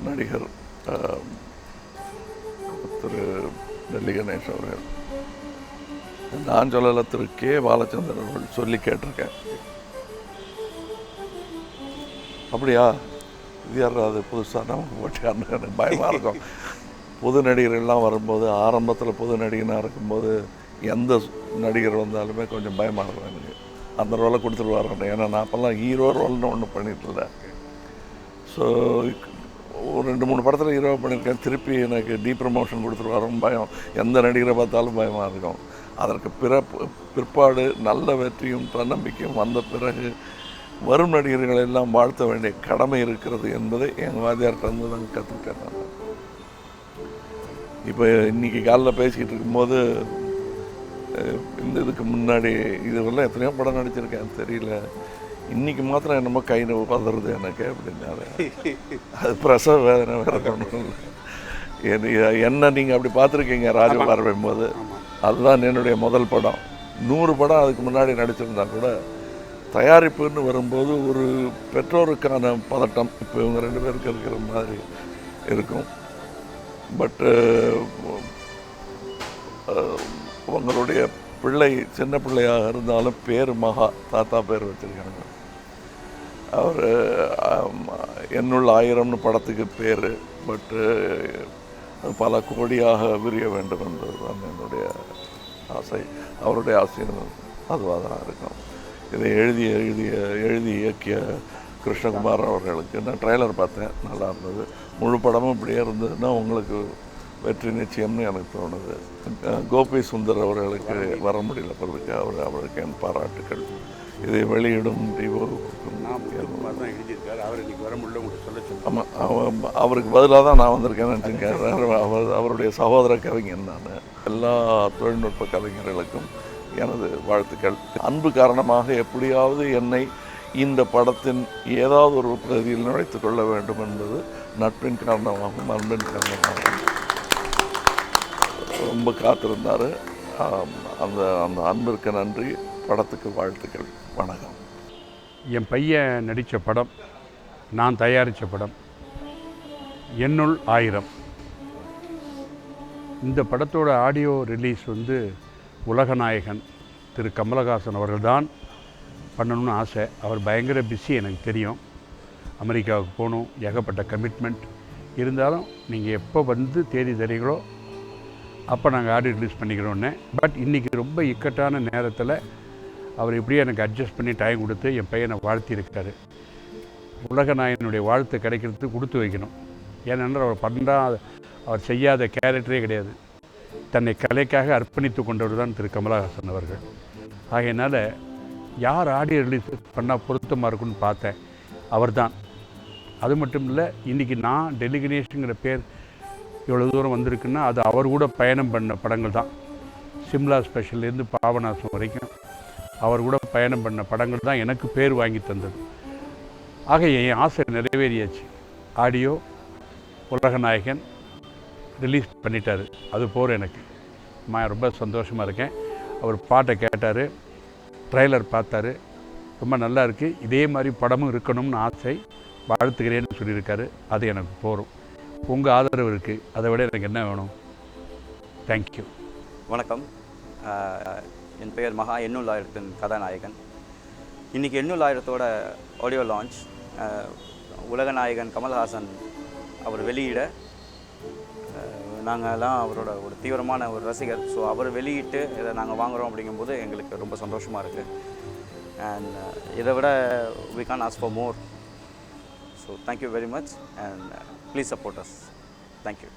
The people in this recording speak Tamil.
நடிகர் திரு டெல்லி கணேஷ் அவர்கள், நான் சொல்லலை, திரு கே பாலச்சந்தர் அவர்கள் சொல்லி கேட்டிருக்கேன். அப்படியா, இது யாராவது புதுசாக நமக்கு போட்டு பயமாக இருக்கும். புது நடிகர்கள்லாம் வரும்போது, ஆரம்பத்தில் புது நடிகனாக இருக்கும்போது எந்த நடிகர் வந்தாலுமே கொஞ்சம் பயமாக இருக்கும் எனக்கு. அந்த ரோலை கொடுத்துருவாருன்னு. ஏன்னா நான் அப்போல்லாம் ஹீரோ ரோல்னு ஒன்று பண்ணிட்டுல. ஸோ ஒரு 2-3 படத்தில் ஹீரோ பண்ணியிருக்கேன். திருப்பி எனக்கு ப்ரமோஷன் கொடுத்துருவாருன்னு பயம். எந்த நடிகரை பார்த்தாலும் பயமாக இருக்கும். அதற்கு பிற்பாடு நல்ல வெற்றியும் தன்னம்பிக்கையும் வந்த பிறகு வரும் நடிகர்களை எல்லாம் வாழ்த்த வேண்டிய கடமை இருக்கிறது என்பதை எங்கள் வாத்தியார்கிட்ட வந்து தான் கற்றுக்கிட்டேன் நான். இப்போ இன்றைக்கி காலையில் பேசிக்கிட்டு இருக்கும்போது, இந்த இதுக்கு முன்னாடி இதுவெல்லாம் எத்தனையோ படம் நடிச்சிருக்கேன் தெரியல, இன்றைக்கி மாத்திரம் என்னமோ கை பதறுது எனக்கு அப்படின்னாரு. அது பிரசவ வேதனை வேறு ஒன்றும் இல்லை. என்ன நீங்கள் அப்படி பார்த்துருக்கீங்க ராஜபார்வையும் போது, அதுதான் என்னுடைய முதல் படம். 100 படம் அதுக்கு முன்னாடி நடிச்சிருந்தா கூட தயாரிப்புன்னு வரும்போது ஒரு பெற்றோருக்கான பதட்டம் இப்போ இவங்க 2 பேருக்கு இருக்கிற மாதிரி இருக்கும். பட்டு உங்களுடைய பிள்ளை சின்ன பிள்ளையாக இருந்தாலும் பேர் மகா, தாத்தா பேர் வச்சுருக்காங்க. அவர் என்னுள் 1000ன்னு படத்துக்கு பேர். பட்டு பல கோடியாக விரிய வேண்டும் என்பது தான் என்னுடைய ஆசை. அவருடைய ஆசையும் அதுவாக தான் இருக்கும். இதை எழுதி இயக்கிய கிருஷ்ணகுமார் அவர்களுக்கு நான் ட்ரெய்லர் பார்த்தேன், நல்லா இருந்தது. முழு படமும் இப்படியே இருந்ததுன்னா உங்களுக்கு வெற்றி நிச்சயம்னு எனக்கு தோணுது. கோபி சுந்தர் அவர்களுக்கு வர முடியல பிறகு, அவருக்கு என் பாராட்டுக்கள். இதை வெளியிடும் ஆமாம், அவருக்கு பதிலாக தான் நான் வந்திருக்கேன்னு நினச்சிருக்கேன். அவருடைய சகோதர கவிஞன் நான். எல்லா தொழில்நுட்ப கலைஞர்களுக்கும் எனது வாழ்த்துக்கள். அன்பு காரணமாக எப்படியாவது என்னை இந்த படத்தின் ஏதாவது ஒரு பகுதியில் நுழைத்து கொள்ள வேண்டும் என்பது நட்பின் காரணமாகவும் அன்பின் காரணமாகவும் ரொம்ப காத்திருந்தார். அந்த அந்த அன்பிற்கு நன்றி, படத்துக்கு வாழ்த்துக்கள், வணக்கம். என் பையன் நடித்த படம், நான் தயாரித்த படம் என்னுள் 1000. இந்த படத்தோட ஆடியோ ரிலீஸ் வந்து உலகநாயகன் திரு கமலஹாசன் அவர்கள் தான் பண்ணணும்னு ஆசை. அவர் பயங்கர பிஸி, எனக்கு தெரியும். அமெரிக்காவுக்கு போகணும், ஏகப்பட்ட கமிட்மெண்ட். இருந்தாலும் நீங்கள் எப்போ வந்து தேதி தரீங்களோ அப்போ நாங்கள் ஆடியோ ரிலீஸ் பண்ணிக்கிறோன்னே. பட் இன்றைக்கி ரொம்ப இக்கட்டான நேரத்தில் அவர் இப்படியே எனக்கு அட்ஜஸ்ட் பண்ணி டைம் கொடுத்து என் பையனை வாழ்த்தியிருக்காரு. உலகநாயகனுடைய வாழ்த்து கிடைக்கிறதுக்கு கொடுத்து வைக்கணும். ஏனென்றால் அவர் செய்யாத கேரக்டரே கிடையாது. தன்னை கலைக்காக அர்ப்பணித்து கொண்டவர் தான் திரு கமலஹாசன் அவர்கள். ஆகையினால் யார் ஆடியோ ரிலீஸ் பண்ணால் பொருத்தமாக இருக்குன்னு பார்த்தேன், அவர் தான். அது மட்டும் இல்லை, இன்றைக்கி நான் டெல்லி கணேஷ்ங்கிற பேர் இவ்வளோ தூரம் வந்திருக்குன்னா அது அவர் கூட பயணம் பண்ண படங்கள் தான். சிம்லா ஸ்பெஷல்லேருந்து பாபநாசம் வரைக்கும் அவர் கூட பயணம் பண்ண படங்கள் தான் எனக்கு பேர் வாங்கி தந்தது. ஆக என் ஆசை நிறைவேறியாச்சு. ஆடியோ உலகநாயகன் ரிலீஸ் பண்ணிட்டார், அது போகிற எனக்கு ரொம்ப சந்தோஷமாக இருக்கேன். அவர் பாட்டை கேட்டார், ட்ரெய்லர் பார்த்தாரு, ரொம்ப நல்லா இருக்குது, இதே மாதிரி படமும் இருக்கணும்னு ஆசை, வாழ்த்துக்கிறேன்னு சொல்லியிருக்காரு. அது எனக்கு போகிறோம். உங்கள் ஆதரவு இருக்குது, அதை விட எனக்கு என்ன வேணும்? தேங்க்யூ. வணக்கம், என் பெயர் மகா, என்னுள் 1000 கதாநாயகன். இன்றைக்கி என்னுள் 1000 ஆடியோ லான்ச். உலகநாயகன் கமல்ஹாசன் அவர் வெளியிட, நாங்கள்லாம் அவரோட ஒரு தீவிரமான ஒரு ரசிகர். ஸோ அவர் வெளியிட்டு இதை நாங்கள் வாங்குகிறோம் அப்படிங்கும்போது எங்களுக்கு ரொம்ப சந்தோஷமாக இருக்குது. அண்ட் இதை விட we can't ask for more. So thank you very much and please support us. Thank you.